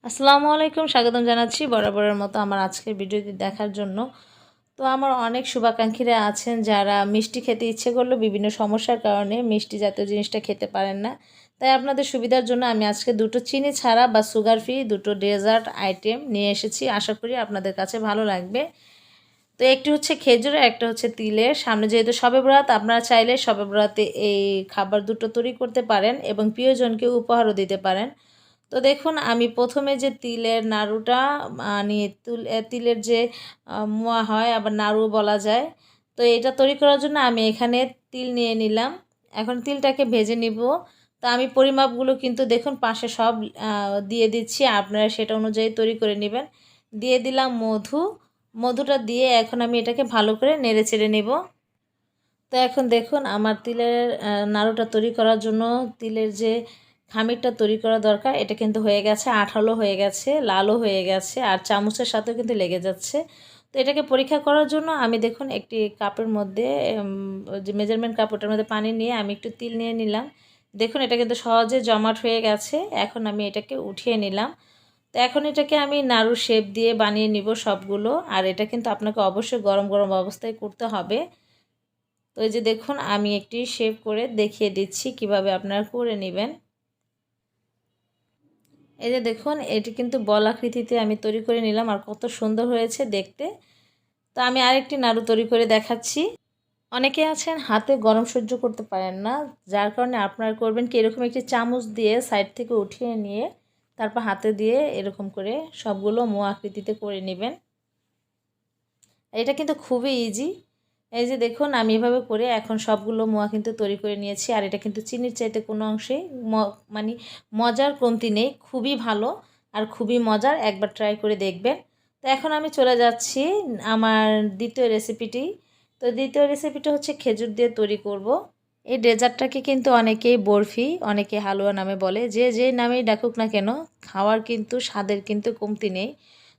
আসসালামু আলাইকুম, স্বাগতম জানাচ্ছি বরাবরের মতো আমার আজকের ভিডিওটি দেখার জন্য। তো আমার অনেক শুভাকাঙ্ক্ষীরা আছেন যারা মিষ্টি খেতে ইচ্ছে করলেও বিভিন্ন সমস্যার কারণে মিষ্টি জাতীয় জিনিসটা খেতে পারেন না। তাই আপনাদের সুবিধার জন্য আমি আজকে দুটো চিনি ছাড়া বা সুগার ফ্রি দুটো ডেজার্ট আইটেম নিয়ে এসেছি। আশা করি আপনাদের কাছে ভালো লাগবে। তো একটি হচ্ছে খেজুরের, একটা হচ্ছে তিলের। সামনে যেহেতু শবে বরাত, আপনারা চাইলে শবে বরাতে এই খাবার দুটো তৈরি করতে পারেন এবং প্রিয়জনকে উপহারও দিতে পারেন। তো দেখুন, আমি প্রথমে যে তিলের নাড়ুটা নিয়ে তিলের যে মোয়া হয়, আবার নাড়ু বলা যায়। তো এটা তৈরি করার জন্য আমি এখানে তিল নিয়ে নিলাম। এখন তিলটাকে ভেজে নিব। তো আমি পরিমাপগুলো কিন্তু দেখুন পাশে সব দিয়ে দিচ্ছি, আপনারা সেটা অনুযায়ী তৈরি করে নেবেন। দিয়ে দিলাম মধুটা দিয়ে এখন আমি এটাকে ভালো করে নেড়ে চেড়ে নেব। তো এখন দেখুন, আমার তিলের নাড়ুটা তৈরি করার জন্য তিলের যে খামিরটা তৈরি করা দরকার এটা কিন্তু হয়ে গেছে, আঠালো হয়ে গেছে, লালও হয়ে গেছে, আর চামচের সাথেও কিন্তু লেগে যাচ্ছে। তো এটাকে পরীক্ষা করার জন্য আমি দেখুন একটি কাপের মধ্যে যে মেজারমেন্ট কাপ, ওটার মধ্যে পানি নিয়ে আমি একটু তিল নিয়ে নিলাম। দেখুন এটা কিন্তু সহজে জমাট হয়ে গেছে। এখন আমি এটাকে উঠিয়ে নিলাম। তো এখন এটাকে আমি নাড়ুর শেপ দিয়ে বানিয়ে নিব সবগুলো। আর এটা কিন্তু আপনাকে অবশ্যই গরম গরম অবস্থায় করতে হবে। তো এই যে দেখুন, আমি একটি শেপ করে দেখিয়ে দিচ্ছি কিভাবে আপনারা করে নেবেন। এই যে দেখুন, এটি কিন্তু বল আকৃতিতে আমি তৈরি করে নিলাম, আর কত সুন্দর হয়েছে দেখতে। তো আমি আরেকটি নাড়ু তৈরি করে দেখাচ্ছি। অনেকে আছেন হাতে গরম সহ্য করতে পারেন না, যার কারণে আপনারা করবেন কি, এরকম একটি চামচ দিয়ে সাইড থেকে উঠিয়ে নিয়ে তারপর হাতে দিয়ে এরকম করে সবগুলো মোয়া আকৃতিতে করে নেবেন। এটা কিন্তু খুবই ইজি। এই যে দেখুন, আমি এভাবে করে এখন সবগুলো মোয়া কিন্তু তৈরি করে নিয়েছি। আর এটা কিন্তু চিনির চাইতে কোনো অংশে মানে মজার কমতি নেই, খুবই ভালো আর খুবই মজার, একবার ট্রাই করে দেখবেন। তো এখন আমি চলে যাচ্ছি আমার দ্বিতীয় রেসিপিটি। তো দ্বিতীয় রেসিপিটা হচ্ছে খেজুর দিয়ে তৈরি করব। এই ডেজার্টটাকে কিন্তু অনেকেই বরফি, অনেকে হালুয়া নামে বলে, যে নামেই ডাকুক না কেন, খাওয়ার কিন্তু স্বাদের কিন্তু কমতি নেই।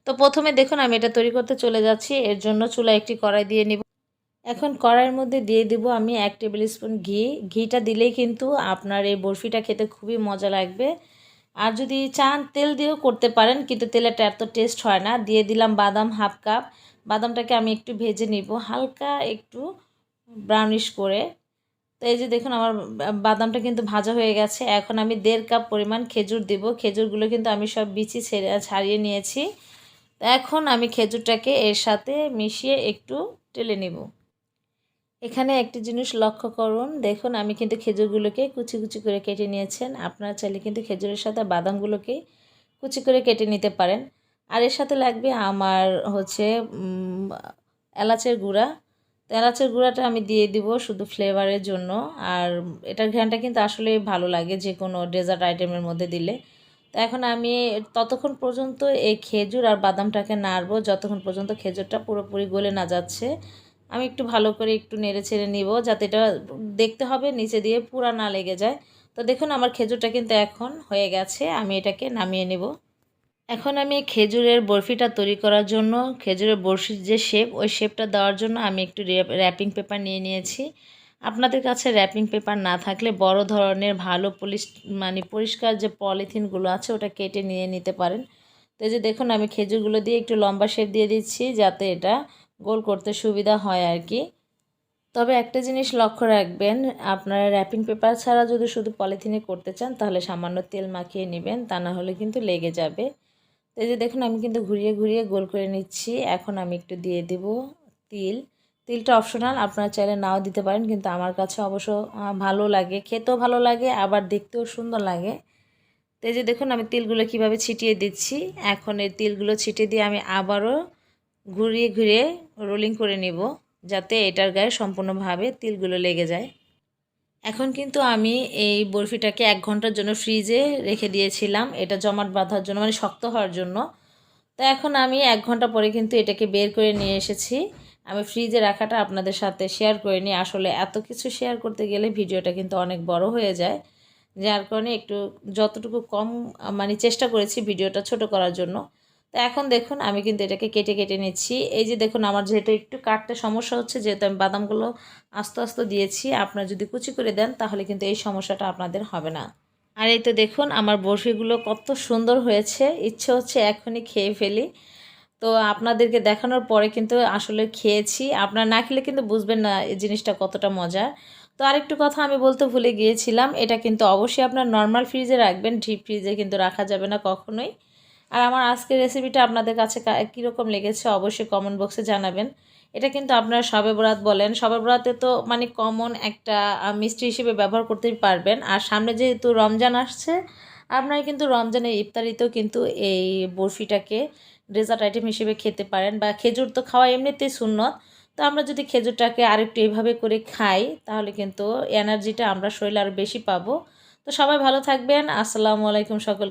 তো প্রথমে দেখুন, আমি এটা তৈরি করতে চলে যাচ্ছি। এর জন্য চুলায় একটি কড়াই দিয়ে নিব। এখন কড়াইয়ের মধ্যে দিয়ে দেব আমি 1 টেবিল স্পুন ঘি। ঘিটা দিলেই কিন্তু আপনার এই বরফিটা খেতে খুবই মজা লাগবে। আর যদি চান তেল দিয়েও করতে পারেন, কিন্তু তেলেটা এত টেস্ট হয় না। দিয়ে দিলাম বাদাম হাফ কাপ। বাদামটাকে আমি একটু ভেজে নিব হালকা একটু ব্রাউনিশ করে। তো এই যে দেখুন, আমার বাদামটা কিন্তু ভাজা হয়ে গেছে। এখন আমি 1.5 কাপ পরিমাণ খেজুর দেব। খেজুরগুলো কিন্তু আমি সব বিচি ছাড়িয়ে নিয়েছি। তো এখন আমি খেজুরটাকে এর সাথে মিশিয়ে একটু টেলে নেব। এখানে একটি জিনিস লক্ষ্য করুন, দেখুন আমি কিন্তু খেজুরগুলোকে কুচি কুচি করে কেটে নিয়েছেন। আপনারা চাইলে কিন্তু খেজুরের সাথে বাদামগুলোকে কুচি করে কেটে নিতে পারেন। আর এর সাথে লাগবে আমার হচ্ছে এলাচের গুঁড়া। তো এলাচের গুঁড়াটা আমি দিয়ে দিব শুধু ফ্লেভারের জন্য। আর এটার ঘ্রাণটা কিন্তু আসলে ভালো লাগে যে কোনো ডেজার্ট আইটেমের মধ্যে দিলে। তো এখন আমি ততক্ষণ পর্যন্ত এই খেজুর আর বাদামটাকে নাড়বো যতক্ষণ পর্যন্ত খেজুরটা পুরোপুরি গলে না যাচ্ছে। আমি একটু ভালো করে একটু নেড়ে ছেড়ে নিব, যাতে এটা দেখতে হবে নিচে দিয়ে পুরা না লেগে যায়। তো দেখুন, আমার খেজুরটা কিন্তু এখন হয়ে গেছে, আমি এটাকে নামিয়ে নেব। এখন আমি খেজুরের বরফিটা তৈরি করার জন্য, খেজুরের বরফির যে শেপ, ওই শেপটা দেওয়ার জন্য আমি একটু র্যাপিং পেপার নিয়ে নিয়েছি। আপনাদের কাছে র্যাপিং পেপার না থাকলে বড় ধরনের ভালো পরিষ্কার যে পলিথিনগুলো আছে ওটা কেটে নিয়ে নিতে পারেন। তো এই যে দেখুন, আমি খেজুরগুলো দিয়ে একটু লম্বা শেপ দিয়ে দিচ্ছি যাতে এটা গোল করতে সুবিধা হয় আর কি। তবে একটা জিনিস লক্ষ্য রাখবেন, আপনারা র্যাপিং পেপার ছাড়া যদি শুধু পলিথিনে করতে চান তাহলে সামান্য তেল মাখিয়ে নেবেন, তা না হলে কিন্তু লেগে যাবে। তো এই যে দেখুন, আমি কিন্তু ঘুরিয়ে ঘুরিয়ে গোল করে নিচ্ছি। এখন আমি একটু দিয়ে দেব তিল। তিলটা অপশনাল, আপনারা চাইলে নাও দিতে পারেন, কিন্তু আমার কাছে অবশ্য ভালো লাগে, খেতেও ভালো লাগে, আবার দেখতেও সুন্দর লাগে। তো এই যে দেখুন, আমি তিলগুলো কিভাবে ছিটিয়ে দিচ্ছি। এখন এই তিলগুলো ছিটিয়ে দিয়ে আমি আবারও ঘুরিয়ে ঘুরিয়ে রোলিং করে নিব, যাতে এটার গায়ে সম্পূর্ণভাবে তিলগুলো লেগে যায়। এখন কিন্তু আমি এই বরফিটাকে 1 ঘন্টার জন্য ফ্রিজে রেখে দিয়েছিলাম, এটা জমাট বাঁধার জন্য, মানে শক্ত হওয়ার জন্য। তো এখন আমি 1 ঘন্টা পরে কিন্তু এটাকে বের করে নিয়ে এসেছি। আমি ফ্রিজে রাখাটা আপনাদের সাথে শেয়ার করে নিই। আসলে এত কিছু শেয়ার করতে গেলে ভিডিওটা কিন্তু অনেক বড় হয়ে যায়, যার কারণে একটু যতটুকু কম চেষ্টা করেছি ভিডিওটা ছোট করার জন্য। তো এখন দেখুন, আমি কিন্তু এটাকে কেটে কেটে নিচ্ছি। এই যে দেখুন, আমার যেহেতু একটু কাটতে সমস্যা হচ্ছে, যেহেতু আমি বাদামগুলো আস্তে আস্তে দিয়েছি, আপনারা যদি কুচি করে দেন তাহলে কিন্তু এই সমস্যাটা আপনাদের হবে না। আর এই তো দেখুন আমার বরফিগুলো কত সুন্দর হয়েছে, ইচ্ছে হচ্ছে এখনই খেয়ে ফেলি। তো আপনাদেরকে দেখানোর পরে কিন্তু আসলে খেয়েছি, আপনারা না খেলে কিন্তু বুঝবেন না এই জিনিসটা কতটা মজার। তো আরেকটু কথা আমি বলতে ভুলে গিয়েছিলাম, এটা কিন্তু অবশ্যই আপনার নর্মাল ফ্রিজে রাখবেন, ডিপ ফ্রিজে কিন্তু রাখা যাবে না কখনোই। আর আমার আজকের রেসিপিটা আপনাদের কাছে কীরকম লেগেছে অবশ্যই কমেন্ট বক্সে জানাবেন। এটা কিন্তু আপনারা শবে বরাত বলেন, শবে বরাতে তো মানে কমন একটা মিষ্টি হিসেবে ব্যবহার করতেই পারবেন। আর সামনে যেহেতু রমজান আসছে, আপনারা কিন্তু রমজানের ইফতারিতেও কিন্তু এই বরফিটাকে ডেজার্ট আইটেম হিসেবে খেতে পারেন। বা খেজুর তো খাওয়া এমনিতেই সুন্নত, তো আমরা যদি খেজুরটাকে আরেকটু এইভাবে করে খাই তাহলে কিন্তু এনার্জিটা আমরা শরীরে আরও বেশি পাবো। তো সবাই ভালো থাকবেন। আসসালামু আলাইকুম সকল।